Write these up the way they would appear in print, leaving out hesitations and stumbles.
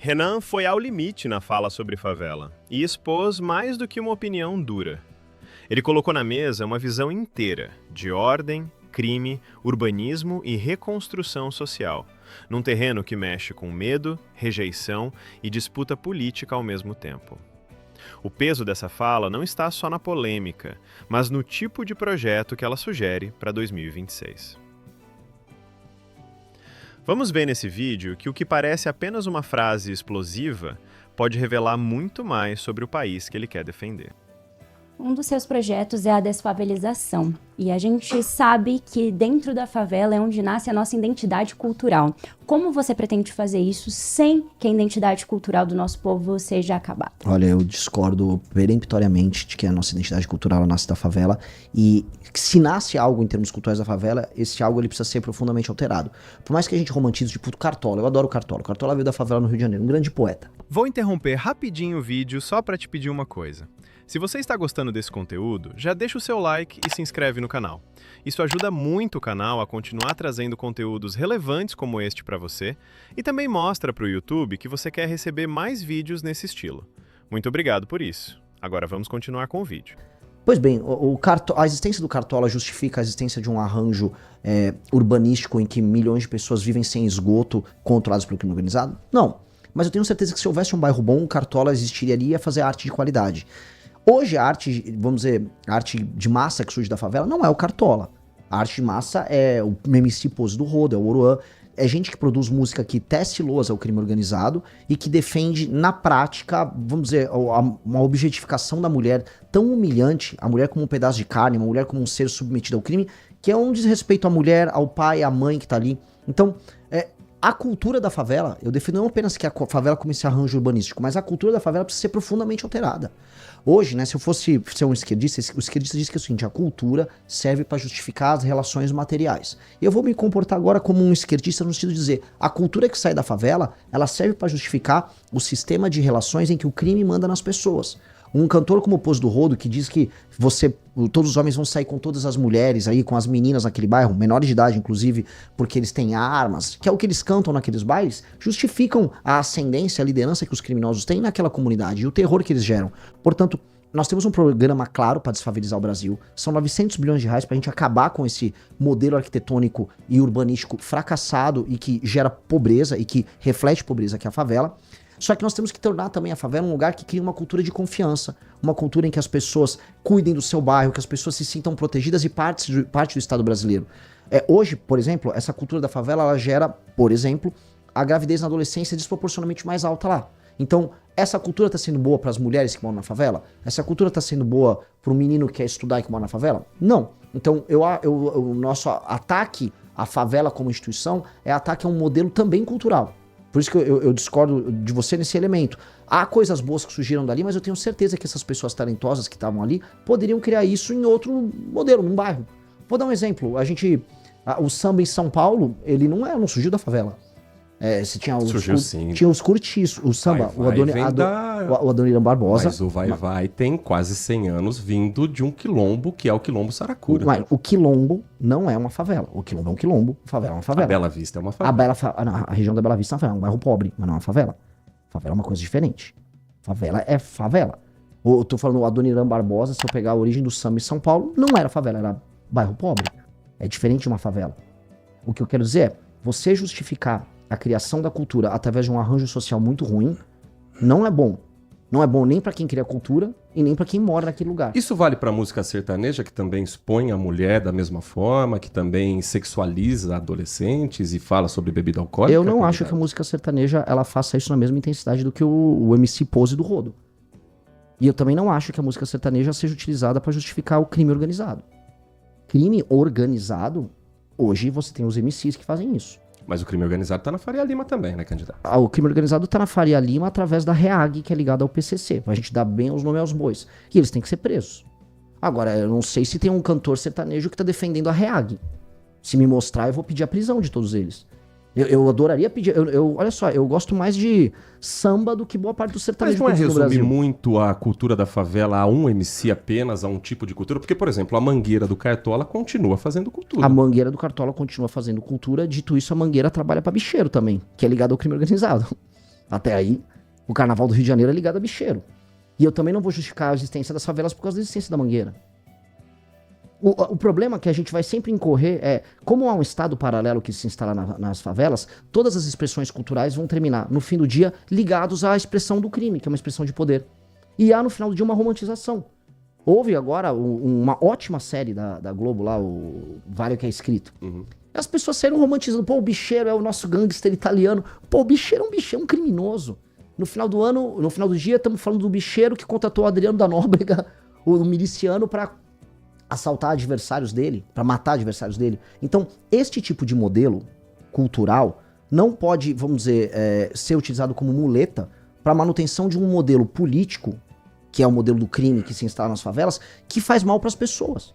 Renan foi ao limite na fala sobre favela e expôs mais do que uma opinião dura. Ele colocou na mesa uma visão inteira de ordem, crime, urbanismo e reconstrução social, num terreno que mexe com medo, rejeição e disputa política ao mesmo tempo. O peso dessa fala não está só na polêmica, mas no tipo de projeto que ela sugere para 2026. Vamos ver nesse vídeo que o que parece apenas uma frase explosiva pode revelar muito mais sobre o país que ele quer defender. Um dos seus projetos é a desfavelização, e a gente sabe que dentro da favela é onde nasce a nossa identidade cultural. Como você pretende fazer isso sem que a identidade cultural do nosso povo seja acabada? Olha, eu discordo peremptoriamente de que a nossa identidade cultural nasce da favela, e se nasce algo em termos culturais da favela, esse algo ele precisa ser profundamente alterado. Por mais que a gente romantize, tipo, o Cartola, eu adoro o Cartola. O Cartola veio da favela no Rio de Janeiro, um grande poeta. Vou interromper rapidinho o vídeo só para te pedir uma coisa. Se você está gostando desse conteúdo, já deixa o seu like e se inscreve no canal. Isso ajuda muito o canal a continuar trazendo conteúdos relevantes como este para você e também mostra para o YouTube que você quer receber mais vídeos nesse estilo. Muito obrigado por isso. Agora vamos continuar com o vídeo. Pois bem, a existência do Cartola justifica a existência de um arranjo urbanístico em que milhões de pessoas vivem sem esgoto controlados pelo crime organizado? Não. Mas eu tenho certeza que se houvesse um bairro bom, o Cartola existiria ali e ia fazer arte de qualidade. Hoje a arte, vamos dizer, a arte de massa que surge da favela não é o Cartola. A arte de massa é o MC Pose do Rodo, é o Oruan. É gente que produz música que tece loas ao crime organizado e que defende, na prática, vamos dizer, uma objetificação da mulher tão humilhante, a mulher como um pedaço de carne, uma mulher como um ser submetido ao crime, que é um desrespeito à mulher, ao pai, à mãe que tá ali. Então, a cultura da favela, eu defino não apenas que a favela como esse arranjo urbanístico, mas a cultura da favela precisa ser profundamente alterada. Hoje, né, se eu fosse ser um esquerdista, o esquerdista diz que é o seguinte: a cultura serve para justificar as relações materiais. Eu vou me comportar agora como um esquerdista no sentido de dizer, a cultura que sai da favela, ela serve para justificar o sistema de relações em que o crime manda nas pessoas. Um cantor como o Pose do Rodo, que diz que todos os homens vão sair com todas as mulheres aí, com as meninas naquele bairro, menores de idade inclusive, porque eles têm armas, que é o que eles cantam naqueles bailes, justificam a ascendência, a liderança que os criminosos têm naquela comunidade e o terror que eles geram. Portanto, nós temos um programa claro para desfavelizar o Brasil. São 900 bilhões de reais para a gente acabar com esse modelo arquitetônico e urbanístico fracassado e que gera pobreza e que reflete pobreza, que é a favela. Só que nós temos que tornar também a favela um lugar que cria uma cultura de confiança, uma cultura em que as pessoas cuidem do seu bairro, que as pessoas se sintam protegidas e parte do Estado brasileiro. Hoje, por exemplo, essa cultura da favela, ela gera, por exemplo, a gravidez na adolescência desproporcionalmente mais alta lá. Então, essa cultura está sendo boa para as mulheres que moram na favela? Essa cultura está sendo boa para o menino que quer estudar e que mora na favela? Não. Então, o nosso ataque à favela como instituição é ataque a um modelo também cultural. Por isso que eu discordo de você nesse elemento. Há coisas boas que surgiram dali, mas eu tenho certeza que essas pessoas talentosas que estavam ali poderiam criar isso em outro modelo, num bairro. Vou dar um exemplo. O samba em São Paulo, ele não surgiu da favela. Você tinha tinha os curtiços, o samba, o Adoniran Barbosa. Mas o Vai tem quase 100 anos vindo de um quilombo, que é o Quilombo Saracura. O quilombo não é uma favela. O quilombo é um quilombo, a favela é uma favela. A Bela Vista é uma favela. A região da Bela Vista é uma favela, um bairro pobre, mas não é uma favela. Favela é uma coisa diferente. Favela é favela. Eu tô falando o Adoniran Barbosa, se eu pegar a origem do samba em São Paulo, não era favela, era bairro pobre. É diferente de uma favela. O que eu quero dizer é, você justificar a criação da cultura através de um arranjo social muito ruim, não é bom. Não é bom nem para quem cria cultura e nem para quem mora naquele lugar. Isso vale para música sertaneja, que também expõe a mulher da mesma forma, que também sexualiza adolescentes e fala sobre bebida alcoólica? Eu não acho que a música sertaneja ela faça isso na mesma intensidade do que o MC Pose do Rodo. E eu também não acho que a música sertaneja seja utilizada para justificar o crime organizado. Crime organizado, hoje você tem os MCs que fazem isso. Mas o crime organizado tá na Faria Lima também, né, candidato? O crime organizado tá na Faria Lima através da REAG, que é ligada ao PCC. A gente dá bem os nomes aos bois. E eles têm que ser presos. Agora, eu não sei se tem um cantor sertanejo que tá defendendo a REAG. Se me mostrar, eu vou pedir a prisão de todos eles. Eu adoraria pedir... olha só, eu gosto mais de samba do que boa parte do sertanejo no Brasil. Mas não é resumir muito a cultura da favela a um MC apenas, a um tipo de cultura? Porque, por exemplo, a Mangueira do Cartola continua fazendo cultura. A Mangueira do Cartola continua fazendo cultura. Dito isso, a Mangueira trabalha pra bicheiro também, que é ligado ao crime organizado. Até aí, o Carnaval do Rio de Janeiro é ligado a bicheiro. E eu também não vou justificar a existência das favelas por causa da existência da Mangueira. O problema que a gente vai sempre incorrer é, como há um estado paralelo que se instala nas favelas, todas as expressões culturais vão terminar, no fim do dia, ligados à expressão do crime, que é uma expressão de poder. E há, no final do dia, uma romantização. Houve agora uma ótima série da Globo lá, o Vale que é Escrito. As pessoas saíram romantizando. Pô, o bicheiro é o nosso gangster italiano. Pô, o bicheiro é um bicheiro, um criminoso. No final do ano, no final do dia, estamos falando do bicheiro que contratou o Adriano da Nóbrega, o miliciano, pra assaltar adversários dele, pra matar adversários dele. Então, este tipo de modelo cultural não pode, vamos dizer, ser utilizado como muleta para manutenção de um modelo político, que é o modelo do crime que se instala nas favelas, que faz mal para as pessoas.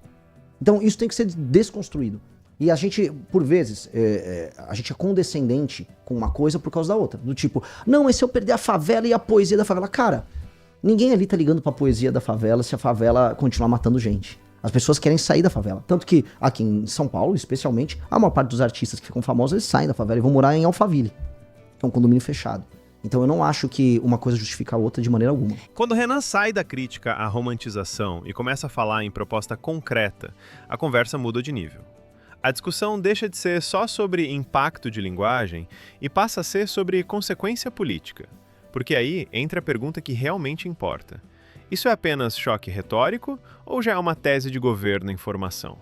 Então, isso tem que ser desconstruído. E a gente, por vezes, a gente é condescendente com uma coisa por causa da outra. Do tipo, não, e se eu perder a favela e a poesia da favela? Cara, ninguém ali tá ligando pra poesia da favela se a favela continuar matando gente. As pessoas querem sair da favela. Tanto que aqui em São Paulo, especialmente, a maior parte dos artistas que ficam famosos, eles saem da favela e vão morar em Alphaville, que é um condomínio fechado. Então eu não acho que uma coisa justifica a outra de maneira alguma. Quando Renan sai da crítica à romantização e começa a falar em proposta concreta, a conversa muda de nível. A discussão deixa de ser só sobre impacto de linguagem e passa a ser sobre consequência política. Porque aí entra a pergunta que realmente importa. Isso é apenas choque retórico ou já é uma tese de governo em formação?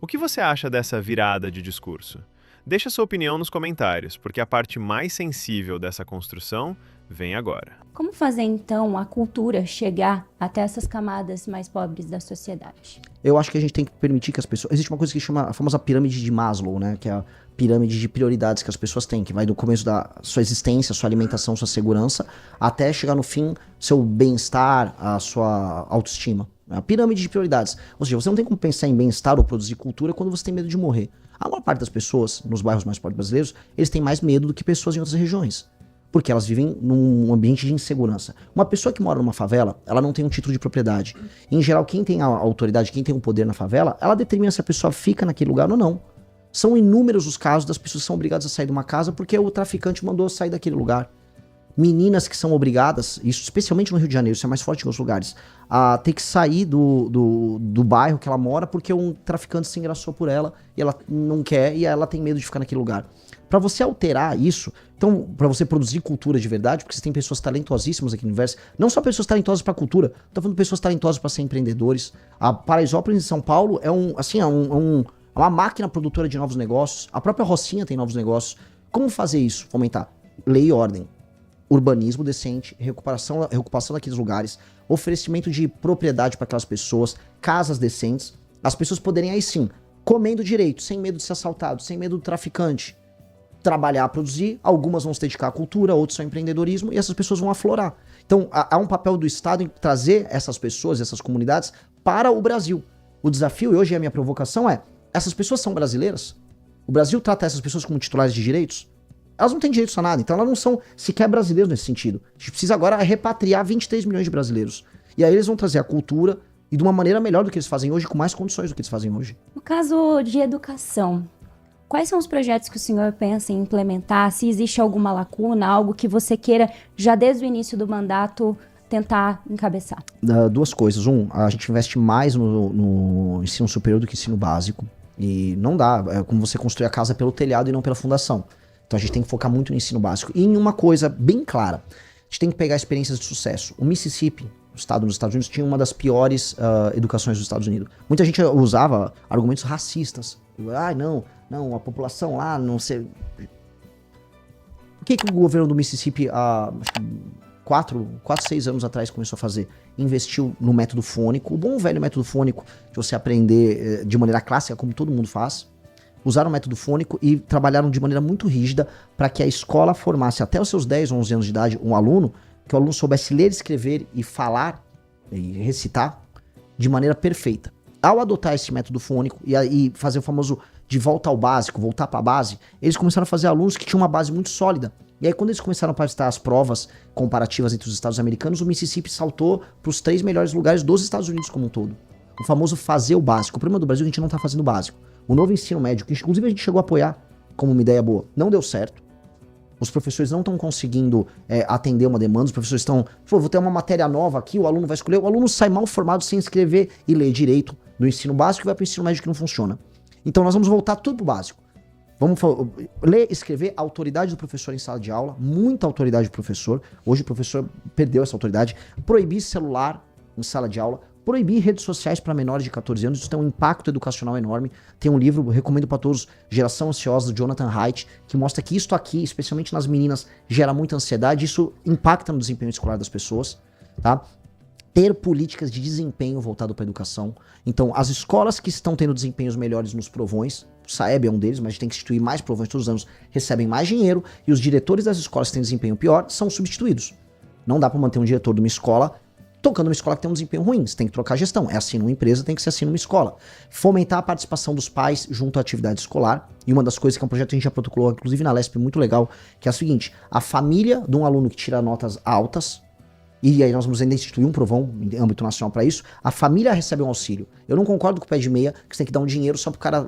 O que você acha dessa virada de discurso? Deixa sua opinião nos comentários, porque a parte mais sensível dessa construção vem agora. Como fazer, então, a cultura chegar até essas camadas mais pobres da sociedade? Eu acho que a gente tem que permitir que as pessoas... Existe uma coisa que chama a famosa pirâmide de Maslow, né? Que é a pirâmide de prioridades que as pessoas têm, que vai do começo da sua existência, sua alimentação, sua segurança, até chegar no fim, seu bem-estar, a sua autoestima. A pirâmide de prioridades. Ou seja, você não tem como pensar em bem-estar ou produzir cultura quando você tem medo de morrer. A maior parte das pessoas, nos bairros mais pobres brasileiros, eles têm mais medo do que pessoas em outras regiões. Porque elas vivem num ambiente de insegurança. Uma pessoa que mora numa favela, ela não tem um título de propriedade. Em geral, quem tem a autoridade, quem tem o poder na favela, ela determina se a pessoa fica naquele lugar ou não. São inúmeros os casos das pessoas que são obrigadas a sair de uma casa porque o traficante mandou sair daquele lugar. Meninas que são obrigadas, isso especialmente no Rio de Janeiro, isso é mais forte em outros lugares, a ter que sair do bairro que ela mora porque um traficante se engraçou por ela e ela não quer e ela tem medo de ficar naquele lugar. Pra você alterar isso, então, pra você produzir cultura de verdade, porque você tem pessoas talentosíssimas aqui no universo, não só pessoas talentosas pra cultura, tô falando de pessoas talentosas pra ser empreendedores. A Paraisópolis em São Paulo é uma máquina produtora de novos negócios, a própria Rocinha tem novos negócios. Como fazer isso? Fomentar lei e ordem, urbanismo decente, recuperação daqueles lugares, oferecimento de propriedade para aquelas pessoas, casas decentes, as pessoas poderem aí sim, comendo direito, sem medo de ser assaltado, sem medo do traficante, trabalhar, produzir, algumas vão se dedicar à cultura, outros ao empreendedorismo, e essas pessoas vão aflorar. Então, há um papel do Estado em trazer essas pessoas, essas comunidades, para o Brasil. O desafio, e hoje a minha provocação é, essas pessoas são brasileiras? O Brasil trata essas pessoas como titulares de direitos? Elas não têm direitos a nada, então elas não são sequer brasileiros nesse sentido. A gente precisa agora repatriar 23 milhões de brasileiros. E aí eles vão trazer a cultura, e de uma maneira melhor do que eles fazem hoje, com mais condições do que eles fazem hoje. No caso de educação, quais são os projetos que o senhor pensa em implementar? Se existe alguma lacuna, algo que você queira, já desde o início do mandato, tentar encabeçar? Duas coisas. A gente investe mais no ensino superior do que ensino básico. E não dá, é como você construir a casa pelo telhado e não pela fundação. Então a gente tem que focar muito no ensino básico. E em uma coisa bem clara, a gente tem que pegar experiências de sucesso. O Mississippi, o estado nos Estados Unidos, tinha uma das piores educações dos Estados Unidos. Muita gente usava argumentos racistas. Não, a população lá, não sei... O que o governo do Mississippi, há 6 anos atrás, começou a fazer? Investiu no método fônico, o bom velho método fônico, de você aprender de maneira clássica, como todo mundo faz. Usaram o método fônico e trabalharam de maneira muito rígida para que a escola formasse até os seus 10 ou 11 anos de idade um aluno, que o aluno soubesse ler, escrever e falar, e recitar, de maneira perfeita. Ao adotar esse método fônico e fazer o famoso de volta ao básico, voltar para a base, eles começaram a fazer alunos que tinham uma base muito sólida. E aí quando eles começaram a prestar as provas comparativas entre os estados americanos, o Mississippi saltou para os 3 melhores lugares dos Estados Unidos como um todo. O famoso fazer o básico. O problema do Brasil é que a gente não está fazendo o básico. O novo ensino médio, que inclusive a gente chegou a apoiar como uma ideia boa, não deu certo. Os professores não estão conseguindo atender uma demanda, os professores estão, vou ter uma matéria nova aqui, o aluno vai escolher, o aluno sai mal formado sem escrever e ler direito do ensino básico e vai para o ensino médio que não funciona. Então nós vamos voltar tudo pro básico. Vamos ler, escrever, autoridade do professor em sala de aula, muita autoridade do professor. Hoje o professor perdeu essa autoridade. Proibir celular em sala de aula, proibir redes sociais para menores de 14 anos, isso tem um impacto educacional enorme. Tem um livro, recomendo para todos, Geração Ansiosa, do Jonathan Haidt, que mostra que isto aqui, especialmente nas meninas, gera muita ansiedade, isso impacta no desempenho escolar das pessoas, tá? Ter políticas de desempenho voltado para a educação. Então, as escolas que estão tendo desempenhos melhores nos provões, o Saeb é um deles, mas a gente tem que instituir mais provões todos os anos, recebem mais dinheiro, e os diretores das escolas que têm desempenho pior são substituídos. Não dá para manter um diretor de uma escola tocando uma escola que tem um desempenho ruim. Você tem que trocar a gestão. É assim numa empresa, tem que ser assim numa escola. Fomentar a participação dos pais junto à atividade escolar. E uma das coisas que é um projeto que a gente já protocolou, inclusive na LESP, muito legal, que é a seguinte: a família de um aluno que tira notas altas, e aí nós vamos ainda instituir um provão em âmbito nacional para isso, a família recebe um auxílio. Eu não concordo com o pé de meia que você tem que dar um dinheiro só pro cara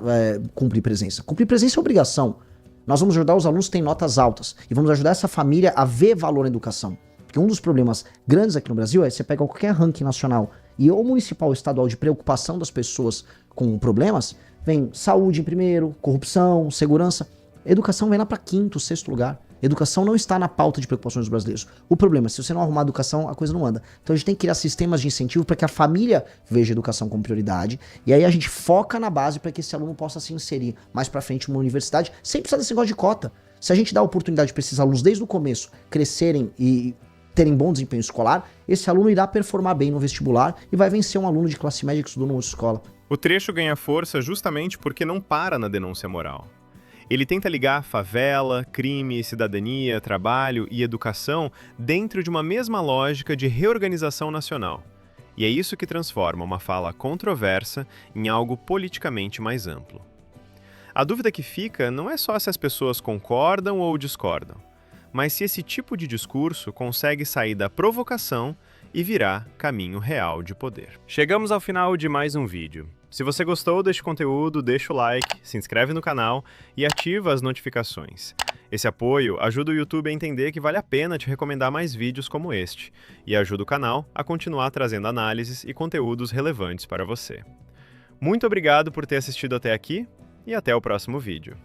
cumprir presença. Cumprir presença é obrigação. Nós vamos ajudar os alunos que têm notas altas. E vamos ajudar essa família a ver valor na educação. Porque um dos problemas grandes aqui no Brasil é você pega qualquer ranking nacional e ou municipal ou estadual de preocupação das pessoas com problemas, vem saúde em primeiro, corrupção, segurança. Educação vem lá para quinto, sexto lugar. Educação não está na pauta de preocupações dos brasileiros. O problema é, se você não arrumar a educação, a coisa não anda. Então a gente tem que criar sistemas de incentivo para que a família veja a educação como prioridade. E aí a gente foca na base para que esse aluno possa se inserir mais para frente numa universidade, sem precisar desse negócio de cota. Se a gente dá a oportunidade para esses alunos desde o começo crescerem e terem bom desempenho escolar, esse aluno irá performar bem no vestibular e vai vencer um aluno de classe média que estudou numa outra escola. O trecho ganha força justamente porque não para na denúncia moral. Ele tenta ligar favela, crime, cidadania, trabalho e educação dentro de uma mesma lógica de reorganização nacional. E é isso que transforma uma fala controversa em algo politicamente mais amplo. A dúvida que fica não é só se as pessoas concordam ou discordam, mas se esse tipo de discurso consegue sair da provocação e virar caminho real de poder. Chegamos ao final de mais um vídeo. Se você gostou deste conteúdo, deixa o like, se inscreve no canal e ativa as notificações. Esse apoio ajuda o YouTube a entender que vale a pena te recomendar mais vídeos como este e ajuda o canal a continuar trazendo análises e conteúdos relevantes para você. Muito obrigado por ter assistido até aqui e até o próximo vídeo.